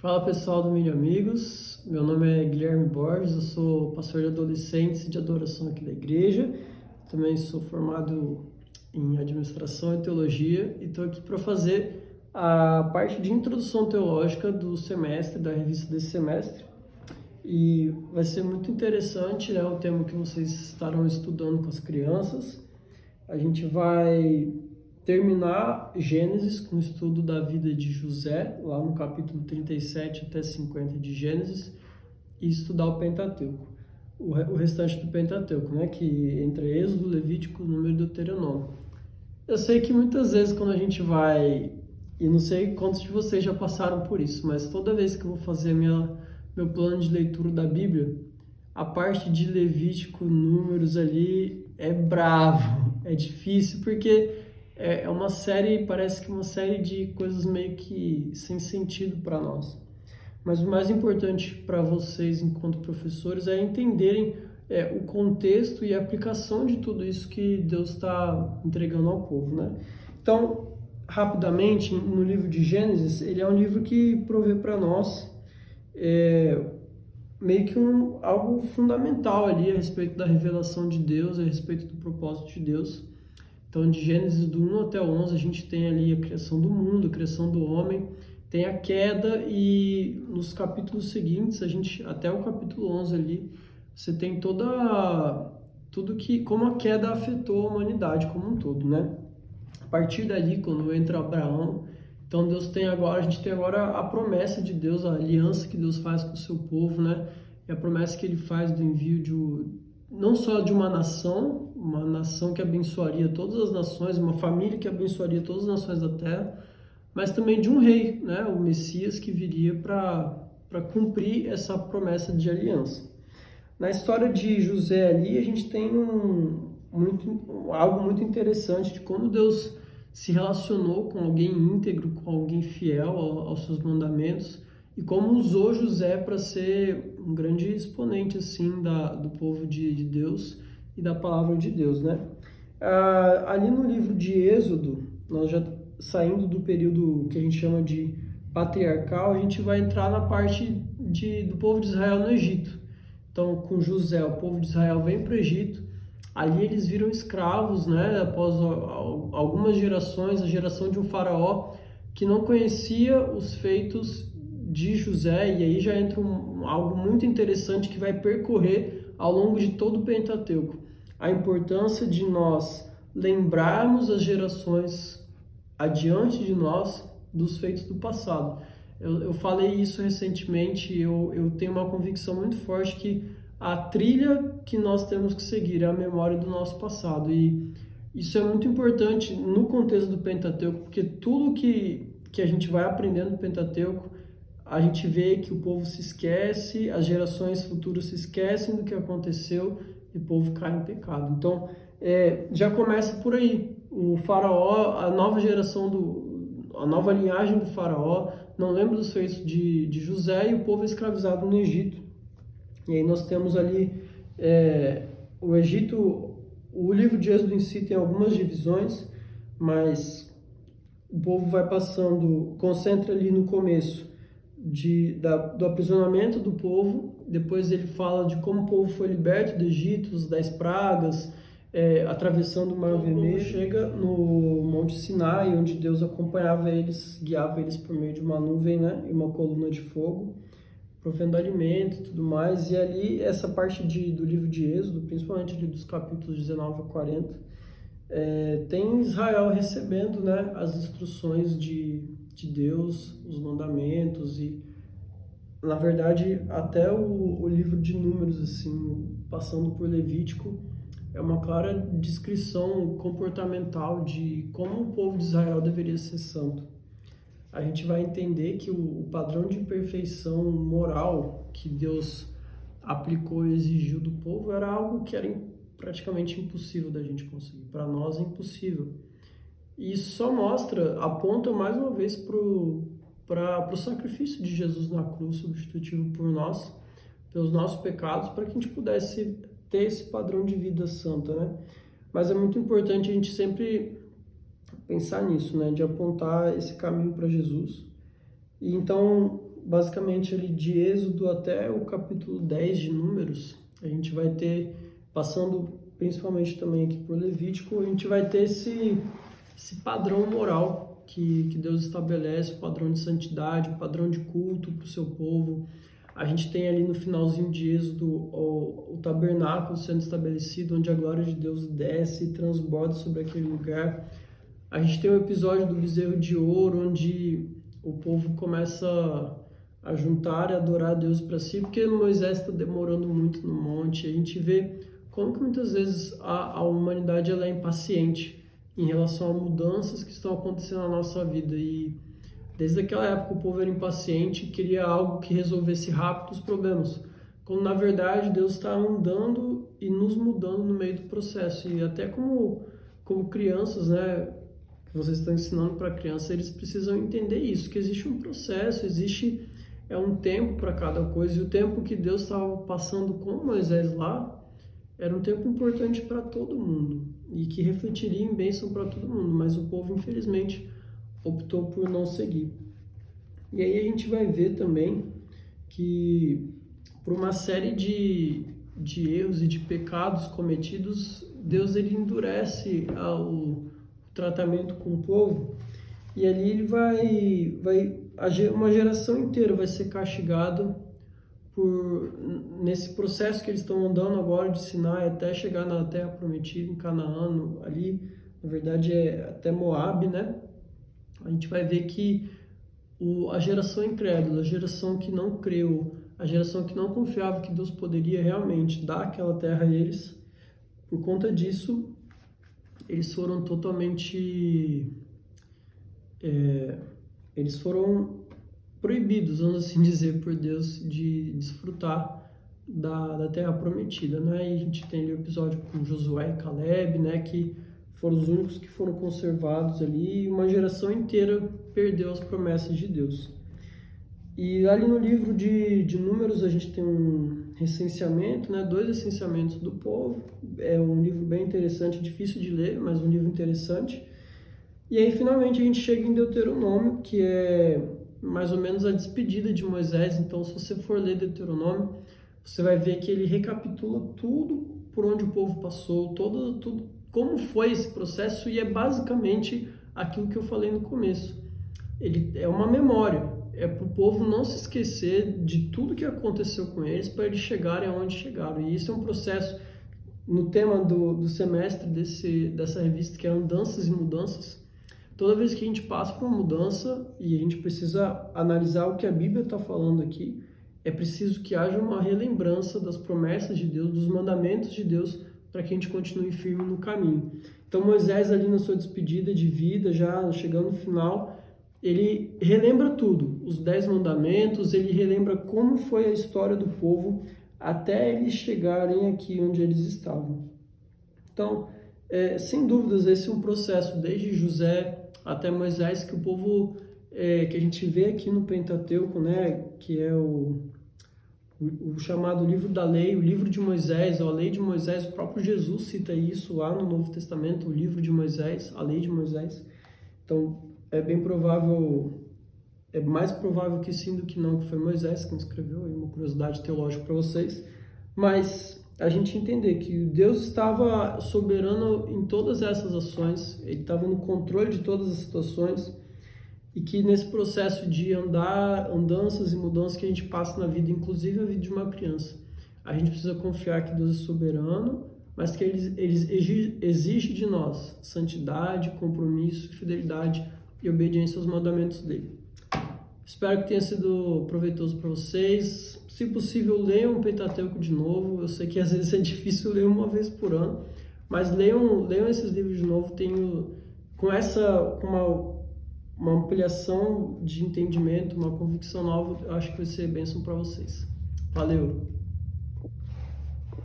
Fala pessoal do Mídia Amigos, meu nome é Guilherme Borges, eu sou pastor de adolescentes e de adoração aqui da igreja, também sou formado em administração e teologia e estou aqui para fazer a parte de introdução teológica do semestre, da revista desse semestre, e vai ser muito interessante, né, o tema que vocês estarão estudando com as crianças. A gente vai terminar Gênesis com o estudo da vida de José, lá no capítulo 37 até 50 de Gênesis, e estudar o Pentateuco, o restante do Pentateuco, né, que entre Êxodo, Levítico, Número e Deuteronômio. Eu sei que muitas vezes quando a gente vai, e não sei quantos de vocês já passaram por isso, mas toda vez que eu vou fazer meu plano de leitura da Bíblia, a parte de Levítico, Números ali é bravo, é difícil, porque é uma série, parece que uma série de coisas meio que sem sentido para nós. Mas o mais importante para vocês, enquanto professores, é entenderem o contexto e a aplicação de tudo isso que Deus está entregando ao povo, né? Então, rapidamente, no livro de Gênesis, ele é um livro que provê para nós meio que algo fundamental ali a respeito da revelação de Deus, a respeito do propósito de Deus. Então, de Gênesis do 1 até o 11, a gente tem ali a criação do mundo, a criação do homem, tem a queda, e nos capítulos seguintes, até o capítulo 11 ali, você tem tudo como a queda afetou a humanidade como um todo, né? A partir dali, quando entra Abraão, então a gente tem agora a promessa de Deus, a aliança que Deus faz com o seu povo, né? E a promessa que ele faz do envio não só de uma nação que abençoaria todas as nações, uma família que abençoaria todas as nações da terra, mas também de um rei, né? O Messias, que viria para cumprir essa promessa de aliança. Na história de José ali, a gente tem algo muito interessante de como Deus se relacionou com alguém íntegro, com alguém fiel aos seus mandamentos, e como usou José para ser um grande exponente assim do povo de Deus e da palavra de Deus, né? Ali no livro de Êxodo, nós já saindo do período que a gente chama de patriarcal, a gente vai entrar na parte do povo de Israel no Egito. Então, com José, o povo de Israel vem para o Egito. Ali eles viram escravos, né? Após algumas gerações, a geração de um faraó que não conhecia os feitos de José, e aí já entra algo muito interessante que vai percorrer ao longo de todo o Pentateuco. A importância de nós lembrarmos as gerações adiante de nós dos feitos do passado. Eu falei isso recentemente, eu tenho uma convicção muito forte que a trilha que nós temos que seguir é a memória do nosso passado, e isso é muito importante no contexto do Pentateuco, porque tudo que a gente vai aprendendo no Pentateuco, a gente vê que o povo se esquece, as gerações futuras se esquecem do que aconteceu e o povo cai em pecado. Então, já começa por aí. O faraó, a nova geração, a nova linhagem do faraó não lembra dos feitos de José, e o povo é escravizado no Egito. E aí nós temos ali o Egito. O livro de Êxodo em si tem algumas divisões, mas o povo vai passando, concentra ali no começo do aprisionamento do povo. Depois ele fala de como o povo foi liberto do Egito, das pragas, atravessando o Mar Vermelho, chega no Monte Sinai, onde Deus acompanhava eles, guiava eles por meio de uma nuvem, né, e uma coluna de fogo, provendo alimento e tudo mais. E ali, essa parte do livro de Êxodo, principalmente ali dos capítulos 19 a 40, tem Israel recebendo, né, as instruções de Deus, os mandamentos, e na verdade até o livro de Números, assim, passando por Levítico, é uma clara descrição comportamental de como o povo de Israel deveria ser santo. A gente vai entender que o padrão de perfeição moral que Deus aplicou e exigiu do povo era algo que era praticamente impossível da gente conseguir. Para nós é impossível. E isso só aponta mais uma vez para o sacrifício de Jesus na cruz, substitutivo por nós, pelos nossos pecados, para que a gente pudesse ter esse padrão de vida santa, né? Mas é muito importante a gente sempre pensar nisso, né? De apontar esse caminho para Jesus. E então, basicamente ali de Êxodo até o capítulo 10 de Números, a gente vai ter, passando principalmente também aqui por Levítico, a gente vai ter esse padrão moral que Deus estabelece, o padrão de santidade, o padrão de culto para o seu povo. A gente tem ali no finalzinho de Êxodo o tabernáculo sendo estabelecido, onde a glória de Deus desce e transborda sobre aquele lugar. A gente tem o episódio do bezerro de ouro, onde o povo começa a juntar e adorar a Deus para si, porque Moisés está demorando muito no monte. A gente vê como que muitas vezes a humanidade ela é impaciente em relação a mudanças que estão acontecendo na nossa vida. E desde aquela época o povo era impaciente e queria algo que resolvesse rápido os problemas, quando na verdade Deus está andando e nos mudando no meio do processo. E até como crianças, né, que vocês estão ensinando para criança, eles precisam entender isso, que existe um processo, existe um tempo para cada coisa, e o tempo que Deus estava passando com Moisés lá era um tempo importante para todo mundo e que refletiria em bênção para todo mundo, mas o povo infelizmente optou por não seguir. E aí a gente vai ver também que por uma série de erros e de pecados cometidos, Deus ele endurece o tratamento com o povo, e ali ele uma geração inteira vai ser castigada nesse processo que eles estão andando agora de Sinai até chegar na Terra Prometida, em Canaã, ali, na verdade é até Moabe, né? A gente vai ver que a geração incrédula, a geração que não creu, a geração que não confiava que Deus poderia realmente dar aquela terra a eles, por conta disso, eles foram totalmente... eles foram proibidos, vamos assim dizer, por Deus de desfrutar da terra prometida, né? E a gente tem ali o episódio com Josué e Caleb, né? Que foram os únicos que foram conservados ali, e uma geração inteira perdeu as promessas de Deus. E ali no livro de Números a gente tem um recenseamento, né? 2 recenseamentos do povo. É um livro bem interessante, difícil de ler, mas um livro interessante. E aí finalmente a gente chega em Deuteronômio, que é mais ou menos a despedida de Moisés. Então, se você for ler Deuteronômio, você vai ver que ele recapitula tudo por onde o povo passou, tudo como foi esse processo, e é basicamente aquilo que eu falei no começo. Ele é uma memória, é para o povo não se esquecer de tudo que aconteceu com eles para eles chegarem aonde chegaram. E isso é um processo, no tema do semestre dessa revista, que é Andanças e Mudanças. Toda vez que a gente passa por uma mudança e a gente precisa analisar o que a Bíblia está falando aqui, é preciso que haja uma relembrança das promessas de Deus, dos mandamentos de Deus, para que a gente continue firme no caminho. Então Moisés ali na sua despedida de vida, já chegando no final, ele relembra tudo, os 10 mandamentos, ele relembra como foi a história do povo até eles chegarem aqui onde eles estavam. Então, sem dúvidas, esse é um processo desde José até Moisés, que o povo, que a gente vê aqui no Pentateuco, né, que é o chamado livro da lei, o livro de Moisés, a lei de Moisés. O próprio Jesus cita isso lá no Novo Testamento, o livro de Moisés, a lei de Moisés. Então, é bem provável, é mais provável que sim do que não, que foi Moisés quem escreveu, aí uma curiosidade teológica para vocês. Mas a gente entender que Deus estava soberano em todas essas ações, ele estava no controle de todas as situações, e que nesse processo de andanças e mudanças que a gente passa na vida, inclusive a vida de uma criança, a gente precisa confiar que Deus é soberano, mas que ele exige de nós santidade, compromisso, fidelidade e obediência aos mandamentos dele. Espero que tenha sido proveitoso para vocês. Se possível, leiam o Pentateuco de novo. Eu sei que às vezes é difícil ler uma vez por ano, mas leiam esses livros de novo. Com uma ampliação de entendimento, uma convicção nova, eu acho que vai ser bênção para vocês. Valeu!